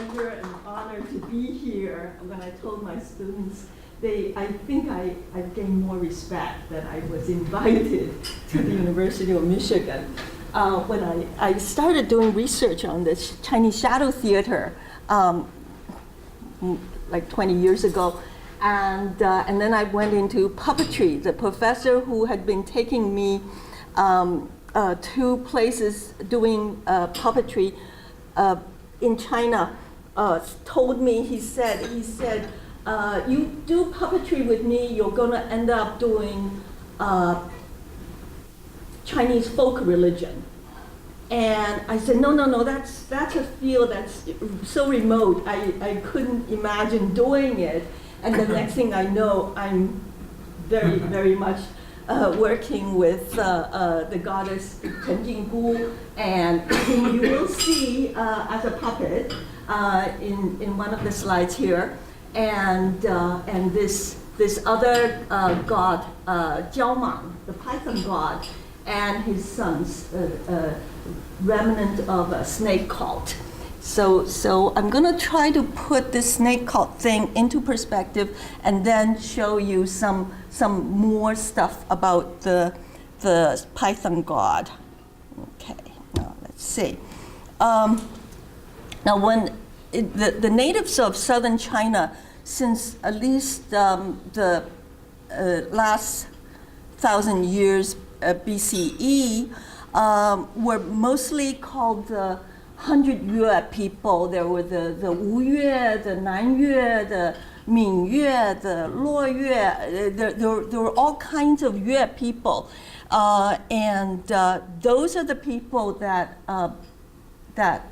pleasure and honor to be here. When I told my students, I think I gained more respect that I was invited to the University of Michigan. When I started doing research on this Chinese shadow theater like 20 years ago, and then I went into puppetry. The professor who had been taking me to places doing puppetry in China told me, he said, you do puppetry with me, you're gonna end up doing Chinese folk religion. And I said, no, that's a field that's so remote, I couldn't imagine doing it. And the next thing I know, I'm very, very much working with the goddess Pen Chen, and whom you will see as a puppet in one of the slides here, and this other god, Jiaomang, the python god, and his sons, remnant of a snake cult. So I'm going to try to put this snake cult thing into perspective, and then show you some more stuff about the python god. Okay, now let's see. Now, when the natives of southern China, since at least the last 1,000 years BCE, were mostly called the 100-Yue people. There were the Wu-Yue, the Nan-Yue, the Min-Yue, the Luo-Yue. There were all kinds of Yue people. And those are the people that that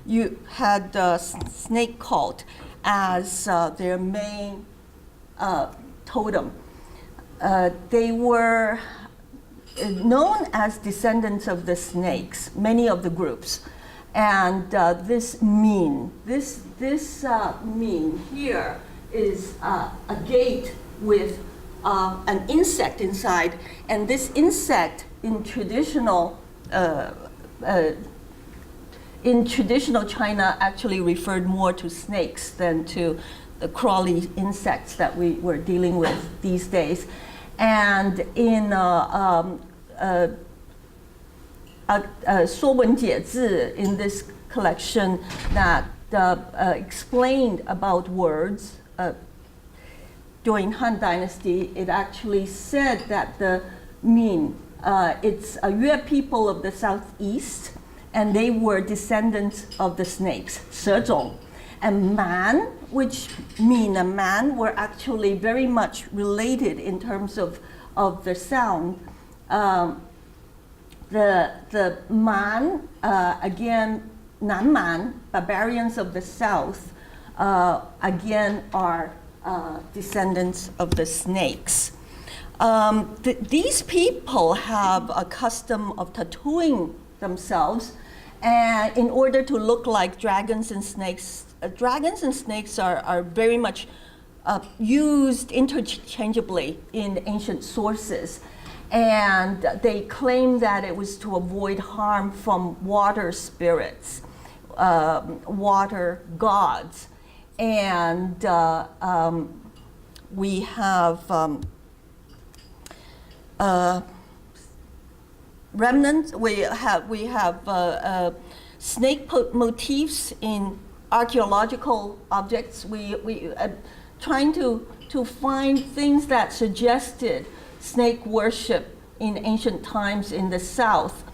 you had the snake cult as their main totem. They were known as descendants of the snakes, many of the groups. And this mean here is a gate with an insect inside. And this insect in traditional China actually referred more to snakes than to the crawly insects that we were dealing with these days. And in in this collection that explained about words during Han Dynasty, it actually said that the Min, it's a Yue people of the southeast, and they were descendants of the snakes, 蛇种. And man, which mean a man, were actually very much related in terms of the sound. The Man, again, Nanman, barbarians of the south, again are descendants of the snakes. These people have a custom of tattooing themselves, and in order to look like dragons and snakes. Dragons and snakes are very much used interchangeably in ancient sources. And they claim that it was to avoid harm from water spirits, water gods. And we have remnants, we have snake motifs in archaeological objects. We trying to find things that suggested snake worship in ancient times in the south.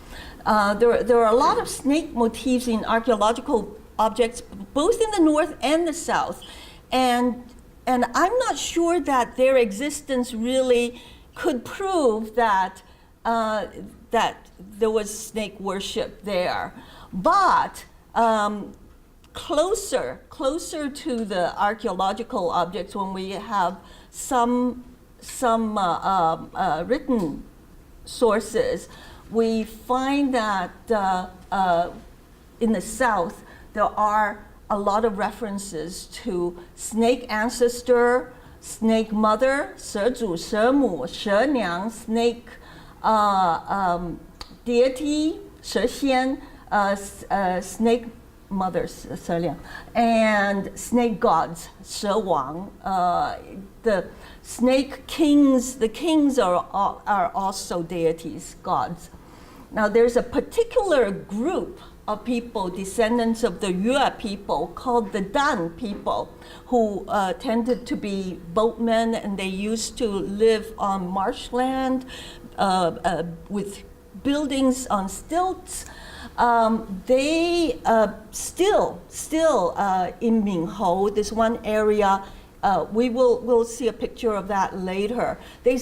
There are a lot of snake motifs in archaeological objects, both in the north and the south. And I'm not sure that their existence really could prove that that there was snake worship there. But closer to the archaeological objects, when we have some written sources, we find that in the south there are a lot of references to snake ancestor, snake mother, 蛇祖, 蛇母, 蛇娘, snake deity, 蛇仙, snake mothers, 蛇娘, and snake gods, 蛇王. The snake kings, the kings are also deities, gods. Now there's a particular group of people, descendants of the Yue people, called the Dan people, who tended to be boatmen, and they used to live on marshland with buildings on stilts. They still in Minhou, this one area, we'll see a picture of that later. They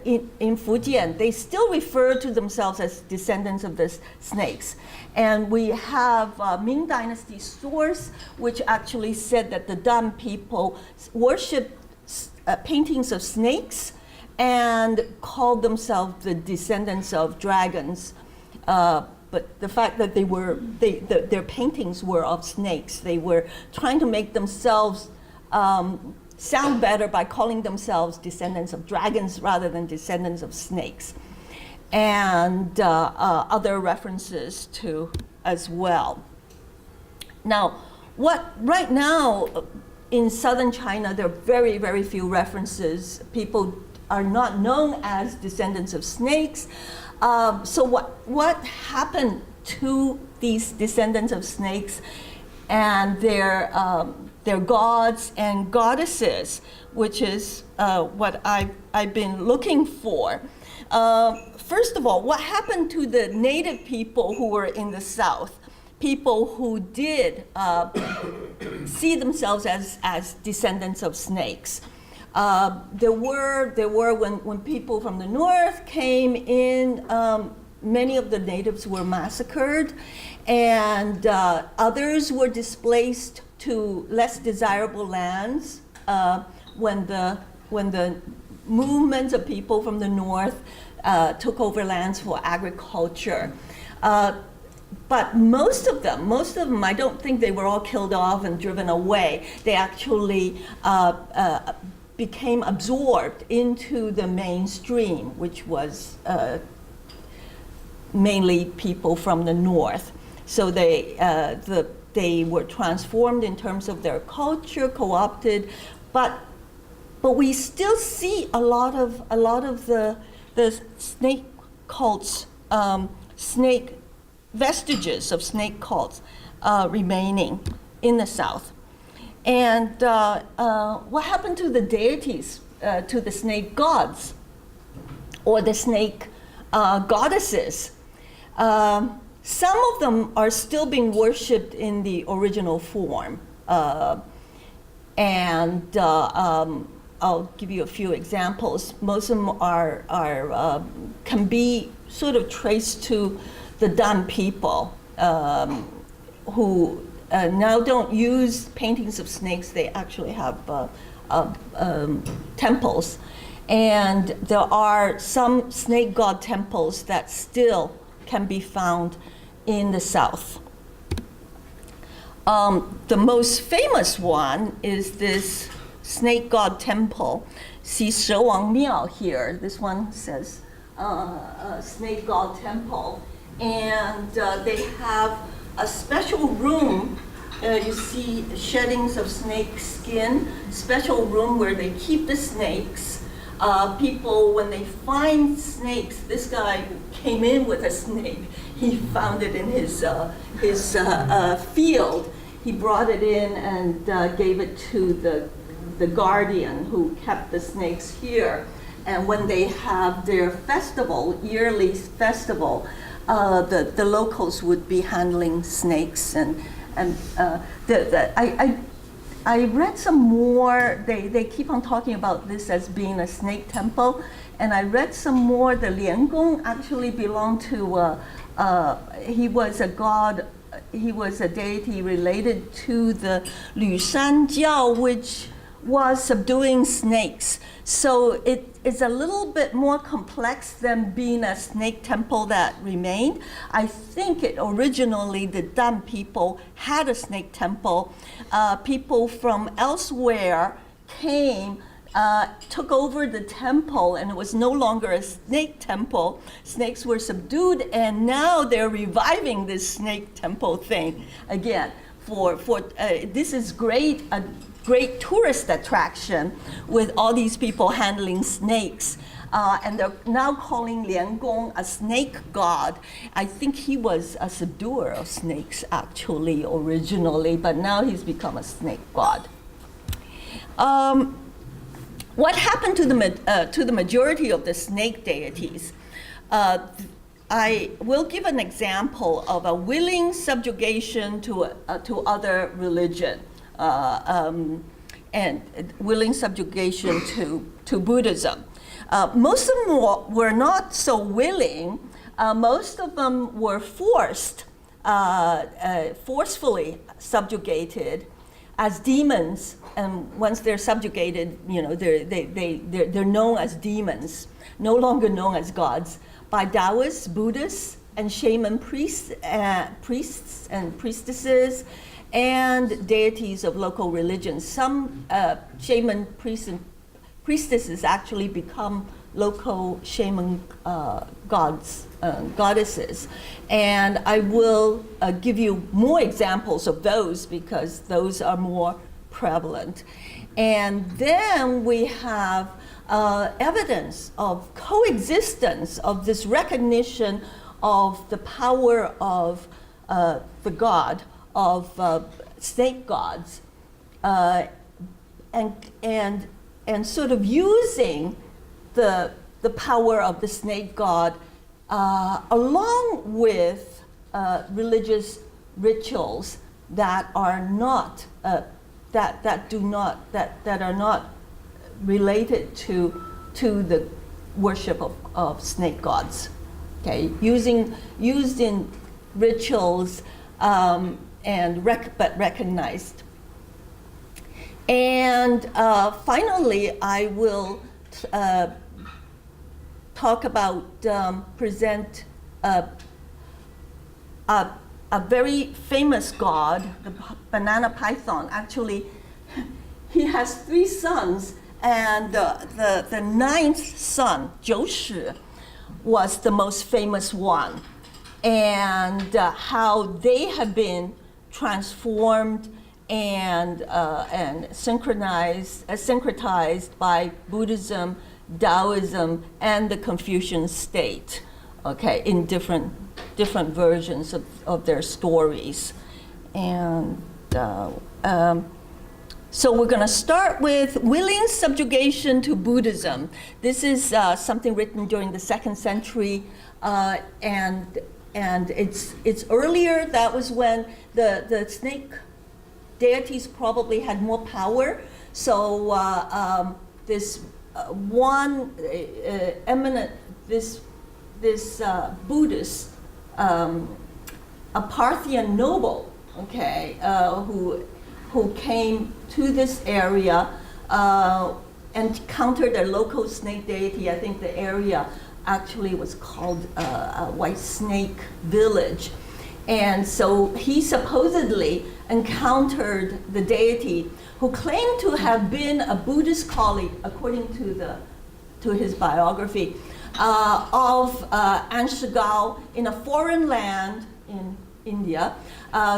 in Fujian, they still refer to themselves as descendants of the snakes. And we have Ming Dynasty source, which actually said that the Dan people worshipped paintings of snakes and called themselves the descendants of dragons. But the fact that their paintings were of snakes, they were trying to make themselves sound better by calling themselves descendants of dragons rather than descendants of snakes. And other references to as well. Now, right now in southern China, there are very, very few references. People are not known as descendants of snakes. So what happened to these descendants of snakes and their gods and goddesses, which is what I've been looking for. First of all, what happened to the native people who were in the south, people who did see themselves as descendants of snakes? There were when people from the north came in, many of the natives were massacred, and others were displaced to less desirable lands when the movements of people from the north took over lands for agriculture. But most of them, I don't think they were all killed off and driven away. They actually became absorbed into the mainstream, which was mainly people from the north. So they were transformed in terms of their culture, co-opted, but we still see a lot of the snake cults, snake vestiges of snake cults remaining in the south. And what happened to the deities, to the snake gods, or the snake goddesses? Some of them are still being worshipped in the original form. And I'll give you a few examples. Most of them can be sort of traced to the Dan people, who now don't use paintings of snakes. They actually have temples. And there are some snake god temples that still can be found in the south. The most famous one is this snake god temple, see 蛇王庙 here. This one says snake god temple. And they have a special room. You see sheddings of snake skin, special room where they keep the snakes. People, when they find snakes, this guy came in with a snake. He found it in his field. He brought it in and gave it to the guardian who kept the snakes here. And when they have their festival, yearly festival, the locals would be handling snakes. And I read some more. They keep on talking about this as being a snake temple, and I read some more. The Liangong actually belonged to. He was a god. He was a deity related to the Lü Shan Jiao, which was subduing snakes. So it's a little bit more complex than being a snake temple that remained. I think originally the Dan people had a snake temple. People from elsewhere came took over the temple, and it was no longer a snake temple. Snakes were subdued, and now they're reviving this snake temple thing again. This is a great tourist attraction with all these people handling snakes. And they're now calling Lian Gong a snake god. I think he was a subduer of snakes actually originally, but now he's become a snake god. What happened to the majority of the snake deities? I will give an example of a willing subjugation to other religion, and willing subjugation to Buddhism. Most of them were not so willing. Most of them were forcefully subjugated as demons. And once they're subjugated, they're known as demons, no longer known as gods, by Daoists, Buddhists, and shaman priests and priestesses, and deities of local religions. Some shaman priests and priestesses actually become local shaman goddesses. And I will give you more examples of those because those are more prevalent. And then we have evidence of coexistence, of this recognition of the power of the god, of snake gods, and sort of using the power of the snake god along with religious rituals that are not that are not related to the worship of snake gods. Okay, used in rituals but recognized. And finally, I will present a very famous god, the banana python. Actually, he has 3 sons, and the 9th son, 九始, was the most famous one. And how they have been transformed and syncretized by Buddhism, Daoism, and the Confucian state, okay, in different versions of their stories. And so we're going to start with willing subjugation to Buddhism. This is something written during the 2nd century, and it's earlier. That was when the snake deities probably had more power. So this one eminent, this Buddhist, a Parthian noble, okay, who came to this area encountered a local snake deity. I think the area actually was called White Snake Village. And so he supposedly encountered the deity, who claimed to have been a Buddhist colleague, according to his biography, of Anshigao in a foreign land in India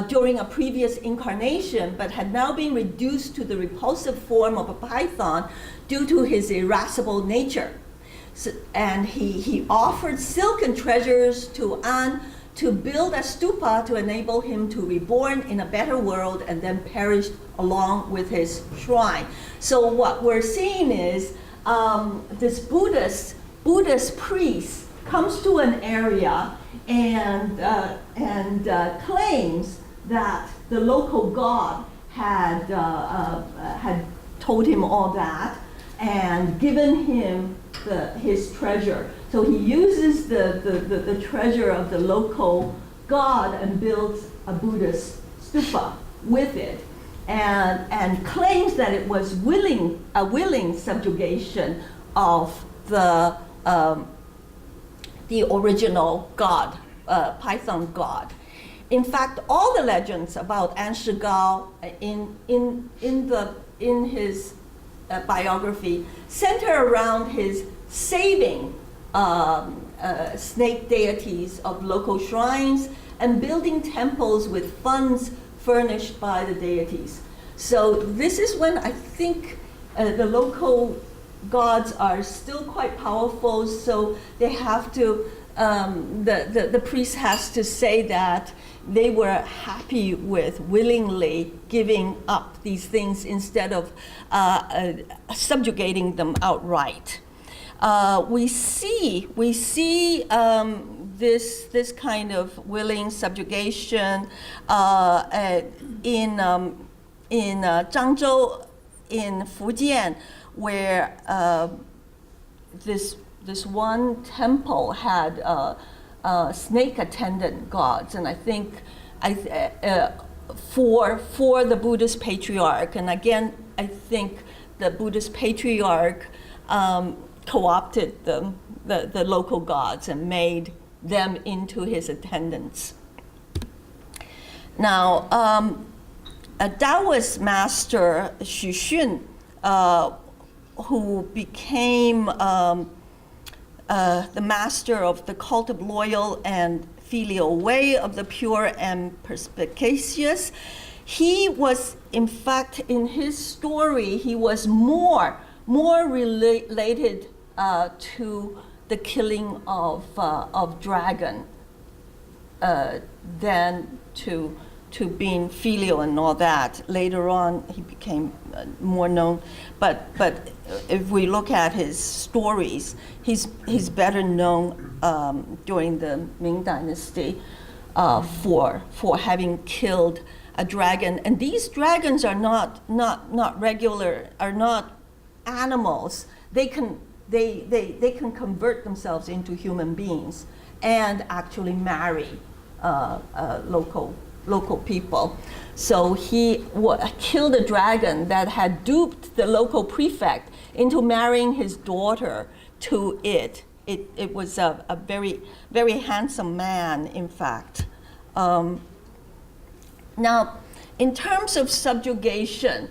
during a previous incarnation, but had now been reduced to the repulsive form of a python due to his irascible nature. So, and he offered silken treasures to An to build a stupa to enable him to reborn in a better world, and then perished along with his shrine. So what we're seeing is this Buddhist priest comes to an area and claims that the local god had told him all that and given him his treasure. So he uses the treasure of the local god and builds a Buddhist stupa with it, and claims that it was a willing subjugation of the original god, python god. In fact, all the legends about Anshigao in his biography center around his saving snake deities of local shrines and building temples with funds furnished by the deities. So this is when I think the local gods are still quite powerful, so they have to, the priest has to say that they were happy with willingly giving up these things instead of subjugating them outright. We see this kind of willing subjugation in Zhangzhou, in Fujian, where this one temple had snake attendant gods, and I think for the Buddhist patriarch, and again I think the Buddhist patriarch co-opted the local gods and made them into his attendants. Now, a Daoist master, Xu Xun, who became the master of the cult of loyal and filial way of the pure and perspicacious, he was, in fact, in his story, he was more related to the killing of dragon than to being filial and all that. Later on, he became more known. But if we look at his stories, he's better known during the Ming Dynasty for having killed a dragon. And these dragons are not regular, are not animals. They can convert themselves into human beings and actually marry local people. So he killed a dragon that had duped the local prefect into marrying his daughter to it. It was a very, very handsome man, in fact. Now, in terms of subjugation,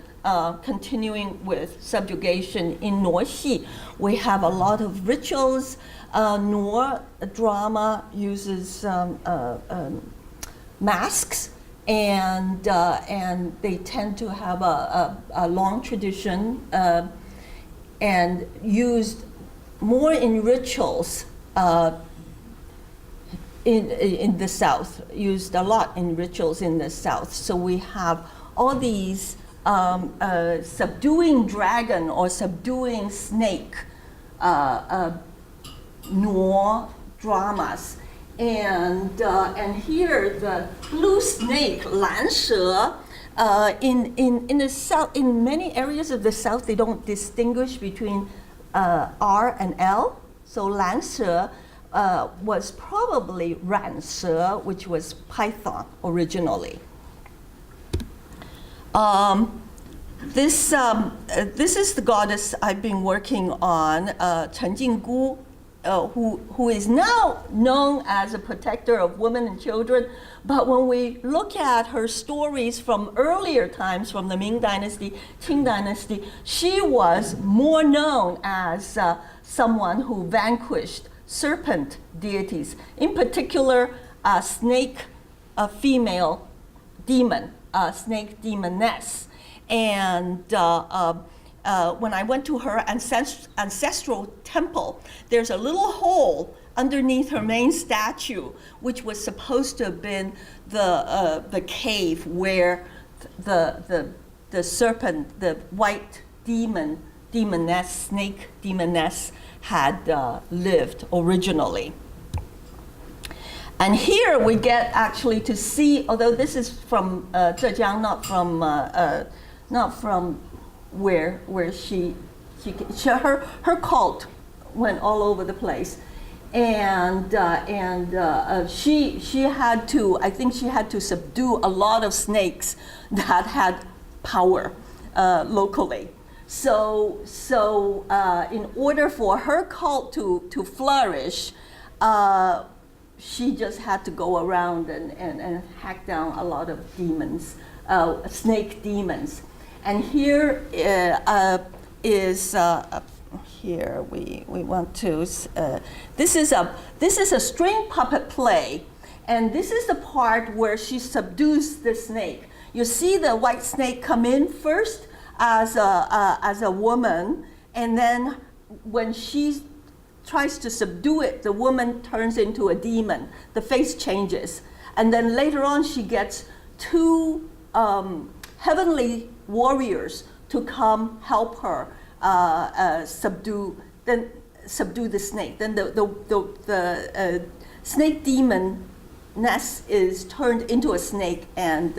continuing with subjugation in Nuoxi, we have a lot of rituals. Nuo drama uses masks, and they tend to have a long tradition and used more in rituals in the South, used a lot in rituals in the South. So we have all these subduing dragon or subduing snake Nuo dramas. And here the blue snake, 蓝蛇, in the South, in many areas of the South, they don't distinguish between R and L. So 蓝蛇 was probably 染蛇, which was python originally. This is the goddess I've been working on, Chen Jinggu, who is now known as a protector of women and children. But when we look at her stories from earlier times, from the Ming Dynasty, Qing Dynasty, she was more known as someone who vanquished serpent deities, in particular snake female demon, snake demoness. And when I went to her ancestral temple, there's a little hole underneath her main statue, which was supposed to have been the cave where the serpent, the white demoness, snake demoness, had lived originally. And here we get actually to see, although this is from Zhejiang, not from where her cult went all over the place, and she had to, I think she had to subdue a lot of snakes that had power locally. So in order for her cult to flourish, she just had to go around and hack down a lot of demons, snake demons. And here is up here. We want to. This is a string puppet play, and this is the part where she subdues the snake. You see the white snake come in first as a woman, and then when she tries to subdue it, the woman turns into a demon. The face changes, and then later on she gets two heavenly warriors to come help her subdue the snake. Then the snake demoness is turned into a snake, and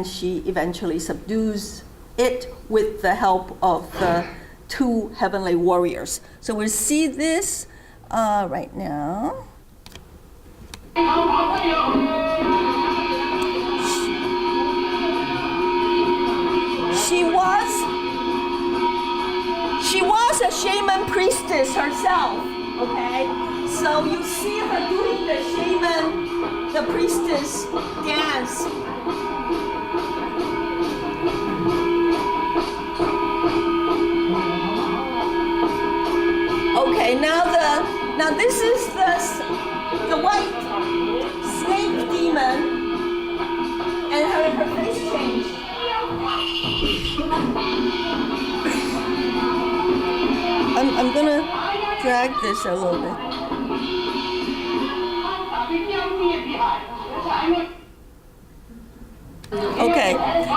she eventually subdues it with the help of the two heavenly warriors. So we'll see this right now. She was a shaman priestess herself, okay? So you see her doing the shaman, the priestess dance. Okay, now this is the white snake demon, and her face changed. I'm gonna drag this a little bit. Okay,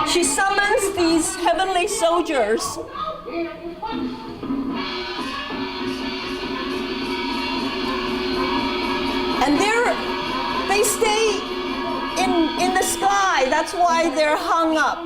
she summons these heavenly soldiers. And they stay in the sky. That's why they're hung up.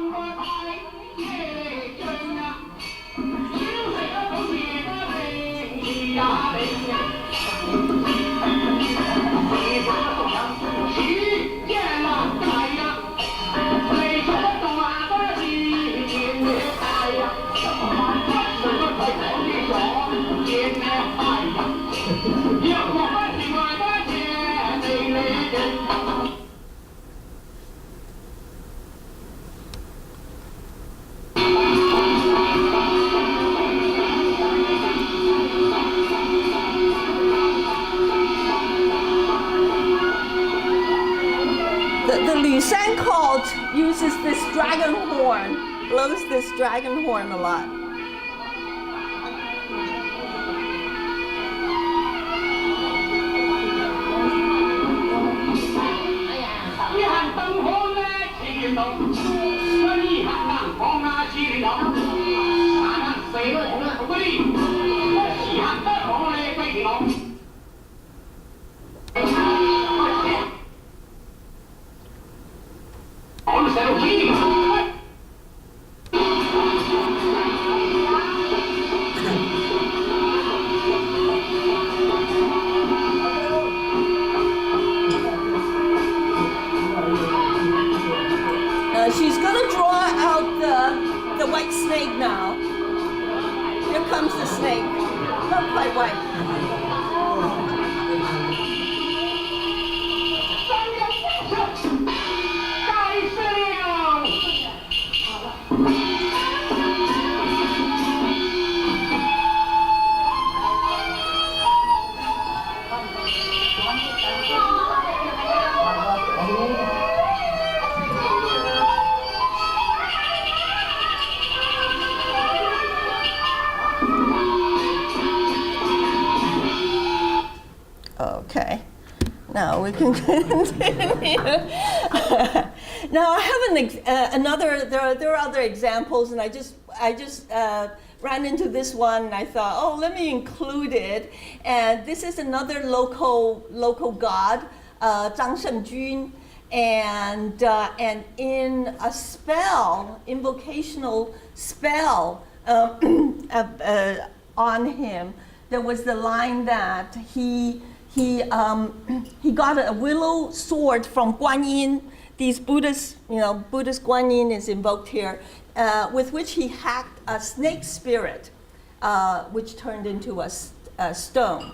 Sand cult uses this dragon horn, blows this dragon horn a lot. She's going to draw out the white snake now. Here comes the snake. Not quite white. Okay, now we can continue. Now I have another. There are other examples, and I just ran into this one, and I thought, oh, let me include it. And this is another local god, Zhang Shengjun, and in a spell, invocational spell on him, there was the line that he got a willow sword from Guan Yin. These Buddhist Guan Yin is invoked here, with which he hacked a snake spirit, which turned into a stone,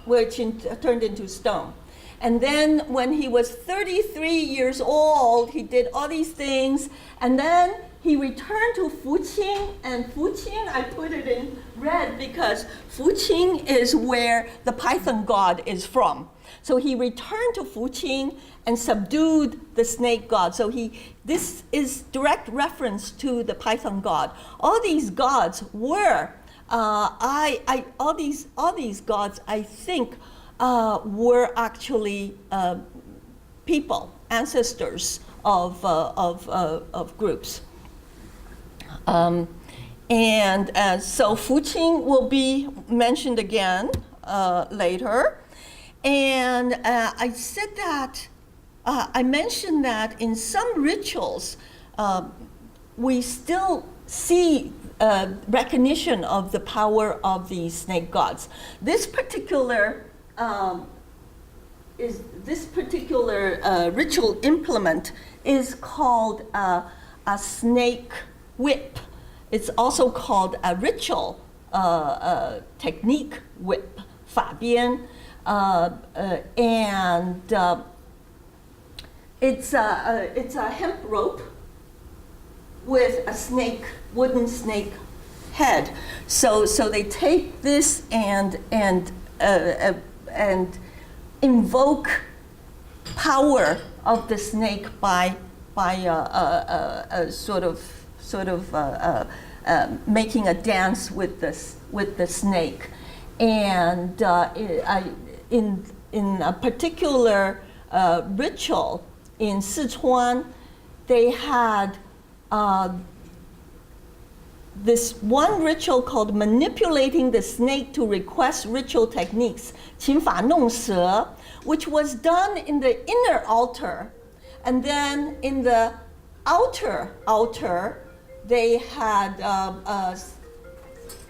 turned into stone. And then when he was 33 years old, he did all these things, and then he returned to Fujian, and Fujian, I put it in red because Fujian is where the python god is from. So he returned to Fujian and subdued the snake god. So this is direct reference to the python god. All these gods were, all these gods, I think, were actually people, ancestors of groups. So Fujian will be mentioned again later. And I said that, I mentioned that in some rituals, we still see recognition of the power of the snake gods. This particular ritual implement is called a snake whip. It's also called a ritual technique whip, 法鞭. It's a hemp rope with a wooden snake head. So they take this and invoke power of the snake by sort of making a dance with the snake. And in a particular ritual in Sichuan, they had this one ritual called manipulating the snake to request ritual techniques, 请法弄蛇, which was done in the inner altar. And then in the outer altar, they had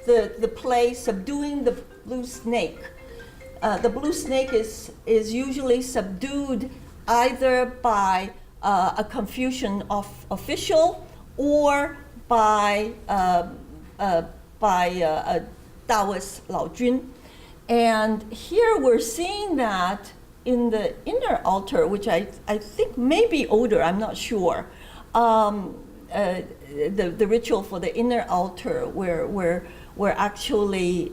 the play subduing the blue snake. The blue snake is usually subdued either by a Confucian official or by a Daoist 老君. And here we're seeing that in the inner altar, which I think may be older, I'm not sure. The ritual for the inner altar where we're actually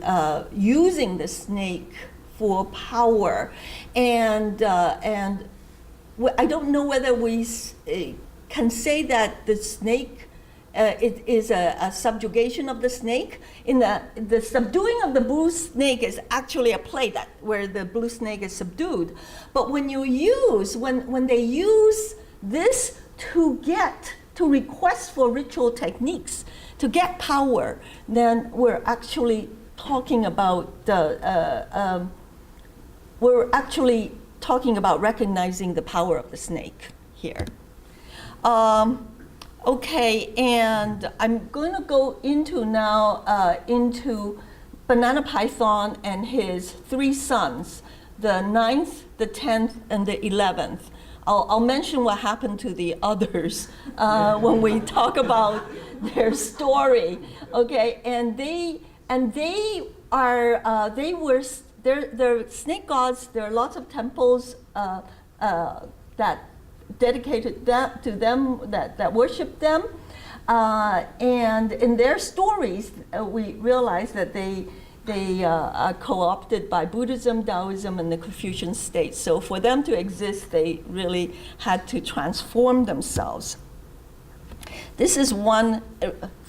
using the snake for power. And I don't know whether we can say that the snake, it is a subjugation of the snake. In the subduing of the blue snake is actually a play where the blue snake is subdued. But when they use this to request for ritual techniques to get power, then we're actually talking about recognizing the power of the snake here. Okay, and I'm going to go into now into Banana Python and his 3 sons, the 9th, the 10th, and the 11th. I'll mention what happened to the others when we talk about their story. Okay, they're snake gods. There are lots of temples that dedicated to them, that worship them. And in their stories, we realize that they are co-opted by Buddhism, Daoism, and the Confucian state. So for them to exist, they really had to transform themselves. This is one,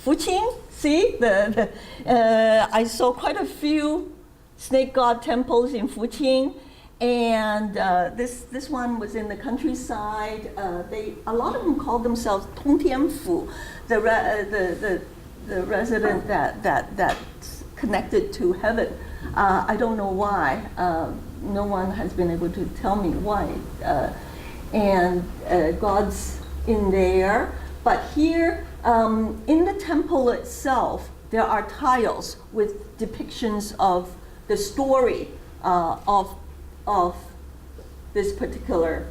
Fujian, see? I saw quite a few snake god temples in Fujian. And this one was in the countryside. A lot of them called themselves Tongtianfu, the resident that's connected to heaven. I don't know why. No one has been able to tell me why. And gods in there. But here, in the temple itself, there are tiles with depictions of the story of this particular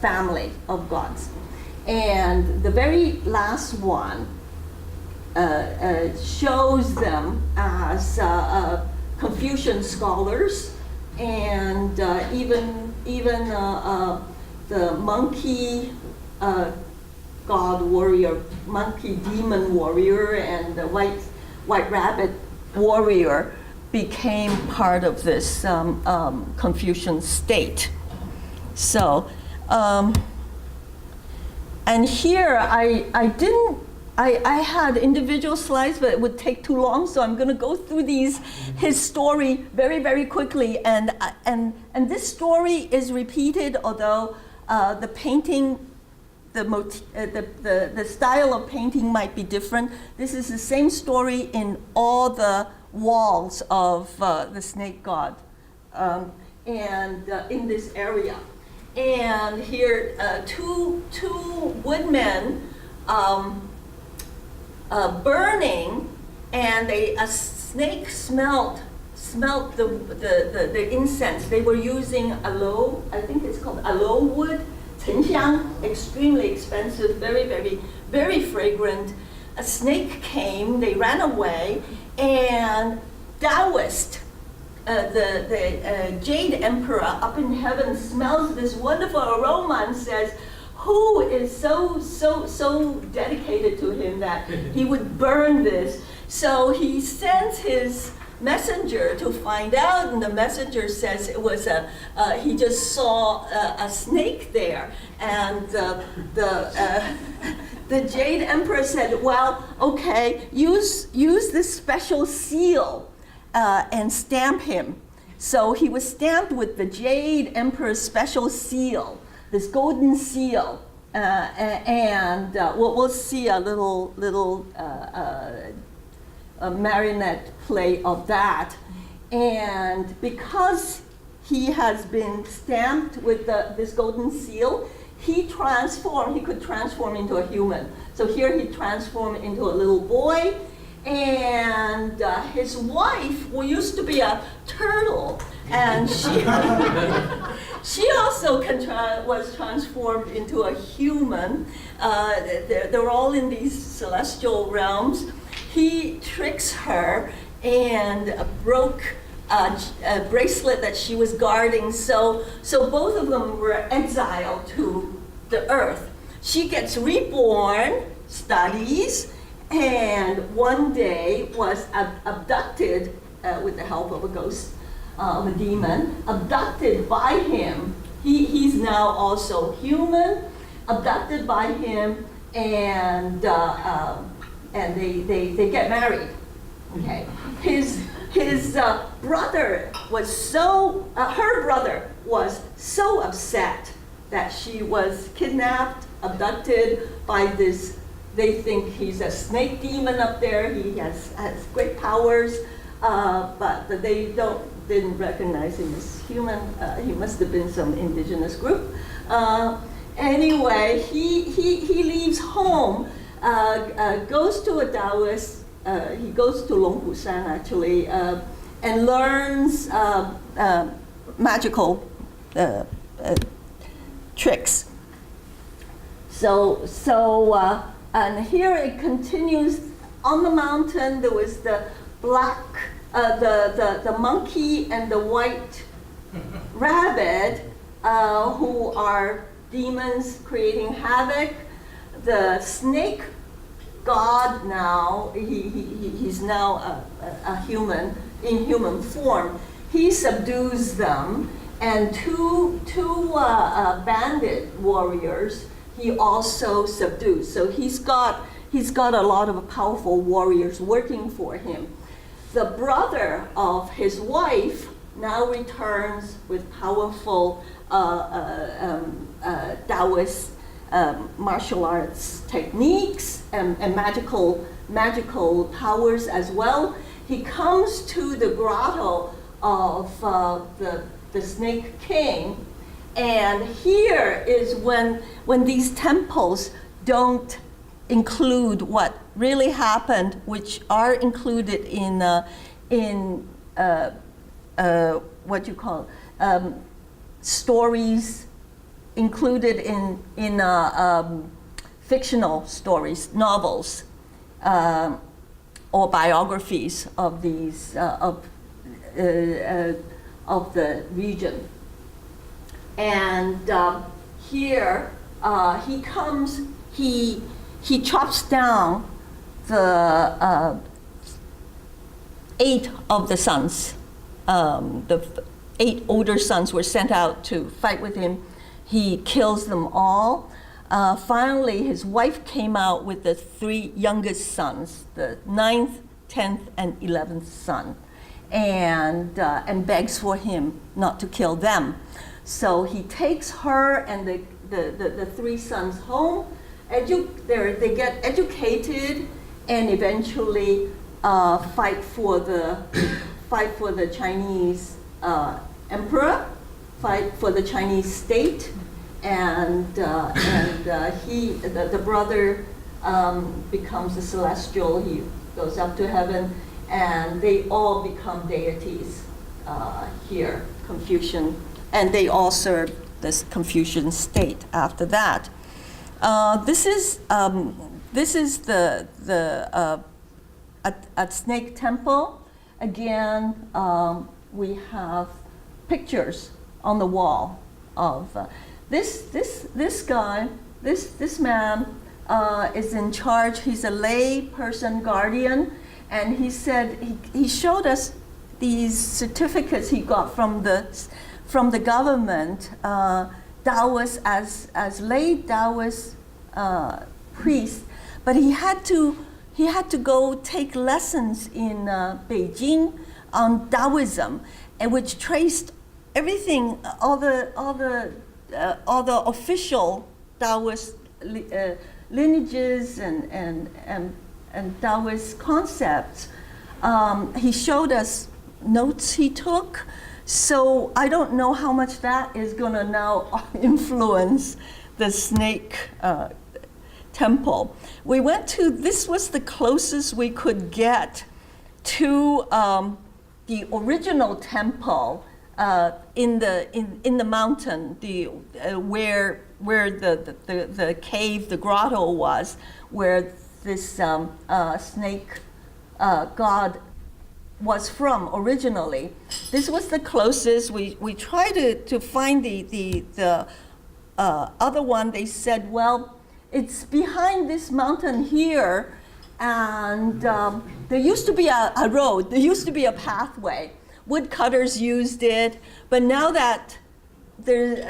family of gods. And the very last one shows them as Confucian scholars, and even the monkey god warrior, monkey demon warrior, and the white rabbit warrior became part of this Confucian state. So, and here I had individual slides, but it would take too long, so I'm going to go through his story very, very quickly. And this story is repeated, although the painting, the style of painting might be different. This is the same story in all the walls of the snake god, and in this area. And here, two woodmen burning, and a snake smelled the incense. They were using aloe, I think it's called aloe wood, 沉香, extremely expensive, very, very, very fragrant. A snake came, they ran away, and Daoist, the Jade Emperor up in heaven smells this wonderful aroma and says, who is so dedicated to him that he would burn this? So he sends his messenger to find out, and the messenger says it was he just saw a snake there, and the Jade Emperor said, well, okay, use this special seal and stamp him. So he was stamped with the Jade Emperor's special seal, this golden seal, and we'll see a little marionette play of that. And because he has been stamped with this golden seal, he could transform into a human. So here he transformed into a little boy, and his wife, who used to be a turtle, and she also was transformed into a human. They're all in these celestial realms. He tricks her and broke a bracelet that she was guarding. So both of them were exiled to the earth. She gets reborn, studies, and one day was abducted with the help of a ghost, of a demon, abducted by him. He's now also human, abducted by him, and they get married. Okay, his brother was her brother was so upset that she was kidnapped, abducted by this. They think he's a snake demon up there. He has great powers, but they didn't recognize him as human. He must have been some indigenous group. Anyway, he leaves home, goes to a Daoist. He goes to Longpushan actually, and learns magical tricks. And here it continues. On the mountain, there was the the monkey and the white rabbit, who are demons creating havoc. The snake god now, he's now a human, in human form. He subdues them, and two bandit warriors he also subdues. So he's got a lot of powerful warriors working for him. The brother of his wife now returns with powerful Daoist martial arts techniques and magical powers as well. He comes to the grotto of the Snake King, and here is when these temples don't include what really happened, which are included in what you call stories included in fictional stories, novels, or biographies of these of the region. And here he comes he chops down the 8 of the sons. The 8 older sons were sent out to fight with him. He kills them all. Finally, his wife came out with the 3 youngest sons, the 9th, 10th, and 11th son, and begs for him not to kill them. So he takes her and the 3 sons home. They get educated and eventually fight for the Chinese emperor, fight for the Chinese state, and the brother becomes a celestial. He goes up to heaven, and they all become deities here, Confucian, and they all serve this Confucian state after that. This is the at Snake Temple. Again, we have pictures on the wall of this guy. This man is in charge. He's a lay person guardian, and he said he showed us these certificates he got from the government. Daoist as lay Daoist priest, but he had to go take lessons in Beijing on Taoism, and which traced everything, all the official Taoist lineages and Taoist concepts. He showed us notes he took. So I don't know how much that is going to now influence the Snake Temple. We went to, this was the closest we could get to the original temple in the mountain, where the cave, the grotto was, where this snake god was from originally. This was the closest. We tried to find the other one. They said, well, it's behind this mountain here, and there used to be a road. There used to be a pathway. Woodcutters used it, but now that there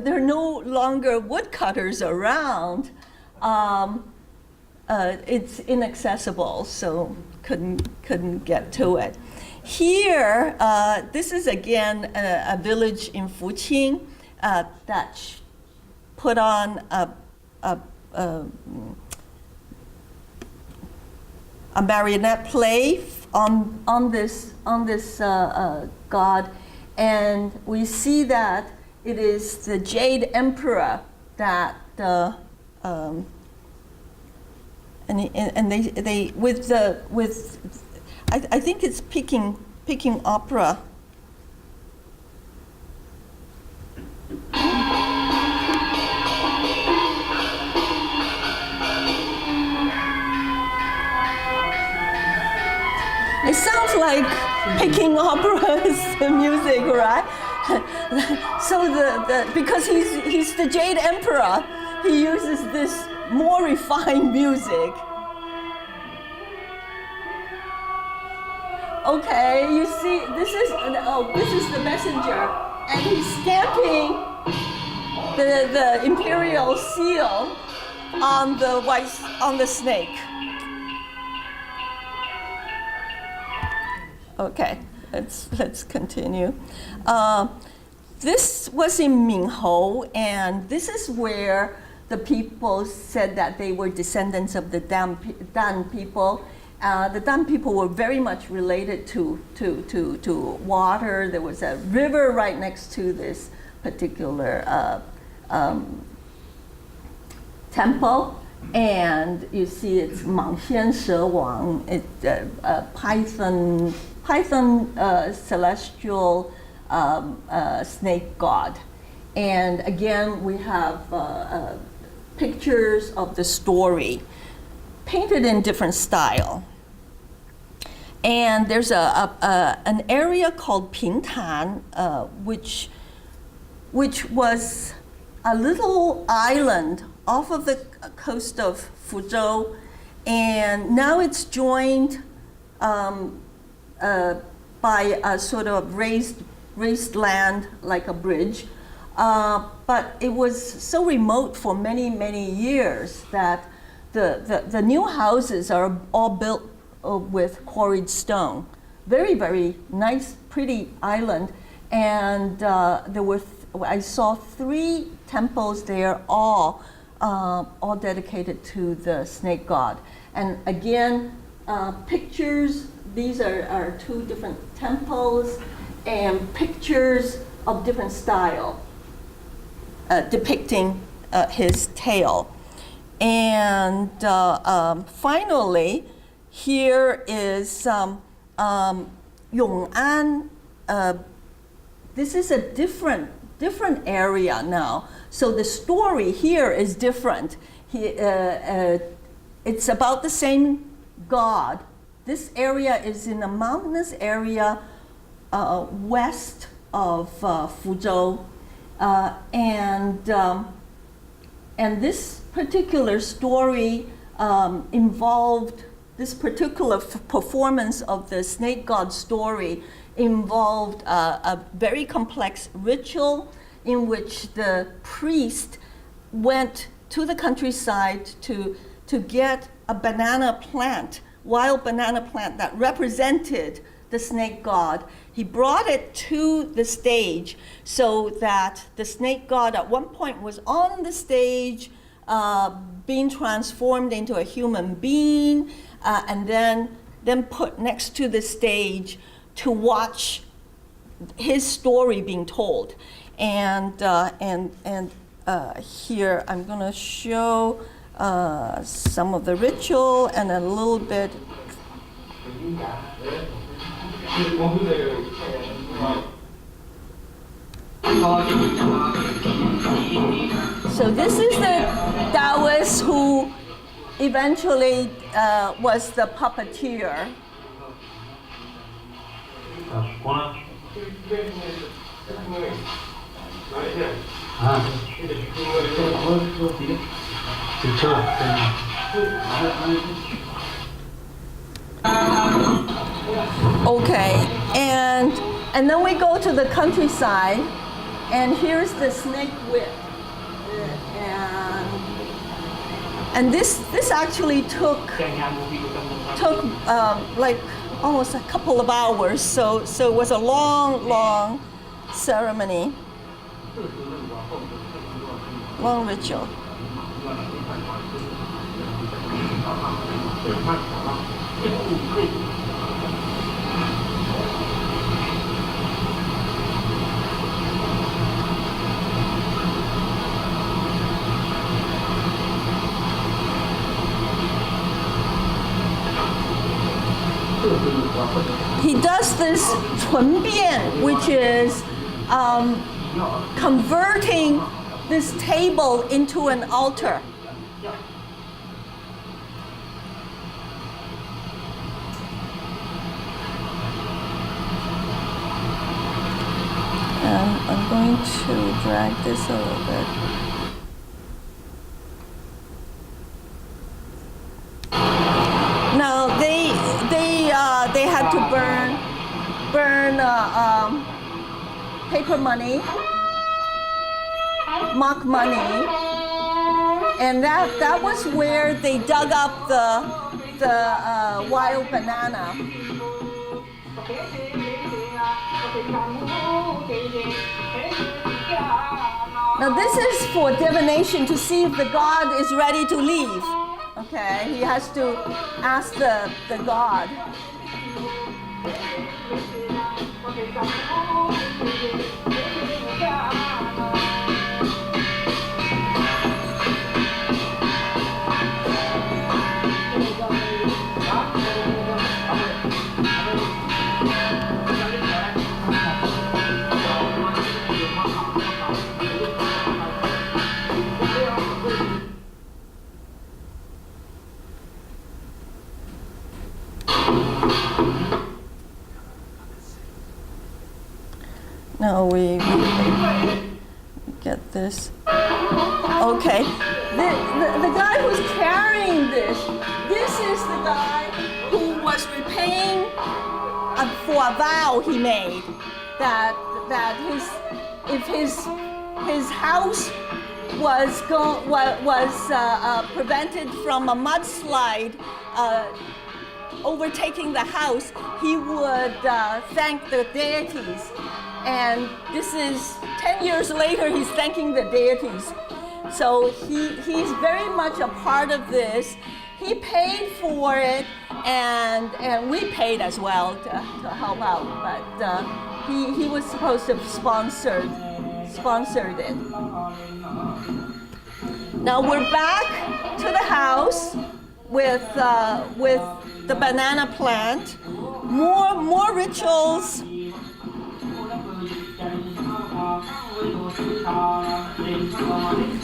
are no longer woodcutters around, it's inaccessible, so couldn't get to it. Here, this is again a village in Fujian that put on a marionette play on this god, and we see that it is the Jade Emperor that and they with I think it's Peking opera. It sounds like Peking opera's music, right? So because he's the Jade Emperor, he uses this more refined music. Okay, you see, this is the messenger, and he's stamping the imperial seal on the snake. Okay, let's continue. This was in Minhou, and this is where the people said that they were descendants of the Dan people. The Dan people were very much related to water. There was a river right next to this particular temple, and you see it's 蟒仙蛇王, it's a python celestial snake god. And again, we have pictures of the story painted in different style. And there's an area called Pingtan, which was a little island off of the coast of Fuzhou, and now it's joined by a sort of raised land like a bridge. But it was so remote for many, many years that the new houses are all built with quarried stone. Very, very nice, pretty island. And I saw 3 temples there, all dedicated to the snake god. And again, pictures, these are 2 different temples, and pictures of different style, depicting his tail. And finally, here is Yong'an. This is a different area now. So the story here is different. It's about the same god. This area is in a mountainous area west of Fuzhou, and this particular story involved, this particular performance of the snake god story involved a very complex ritual in which the priest went to the countryside to get a banana plant, wild banana plant that represented the snake god. He brought it to the stage so that the snake god at one point was on the stage, being transformed into a human being, and then put next to the stage to watch his story being told. And here I'm going to show some of the ritual and a little bit. So this is the Daoist who eventually was the puppeteer. Okay, and then we go to the countryside, and here's the snake whip, and this actually took like almost a couple of hours, so it was a long ceremony, long ritual. He does this 淳变, which is converting this table into an altar. And I'm going to drag this a little bit. Now they had to burn paper money, mock money, and that was where they dug up the wild banana. Now this is for divination to see if the god is ready to leave. Okay, he has to ask the god. Now we get this. Okay, the guy who's carrying this is the guy who was repaying for a vow he made that if his house was prevented from a mudslide overtaking the house, he would thank the deities. And this is 10 years later, he's thanking the deities. So he's very much a part of this. He paid for it, and we paid as well to help out. But he was supposed to have sponsored it. Now we're back to the house with the banana plant. More rituals.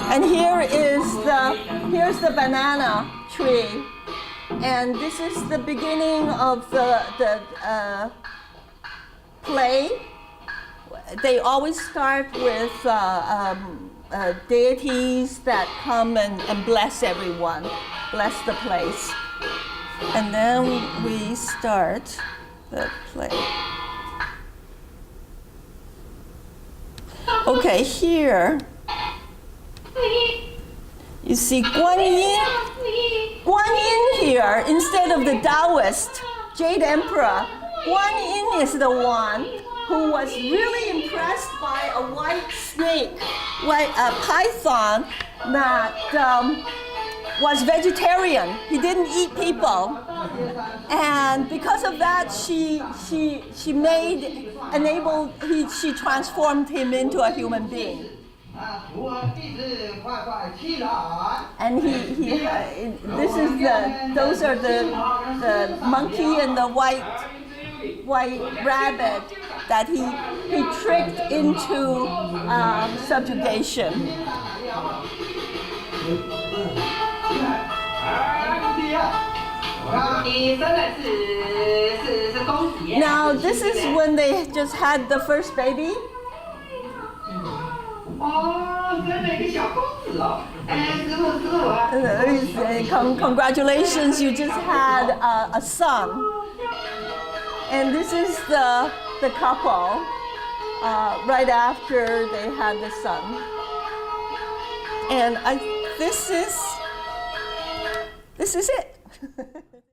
And here's the banana tree, and this is the beginning of the play. They always start with deities that come and bless everyone, bless the place, and then we start the play. Okay, here you see Guan Yin here instead of the Daoist Jade Emperor. Guan Yin is the one who was really impressed by a white snake, a python that was vegetarian. He didn't eat people, and because of that, she transformed him into a human being. And those are the monkey and the white rabbit that he tricked into subjugation. Now this is when they just had the first baby. Congratulations, you just had a son. And this is the couple right after they had the son. And this is it.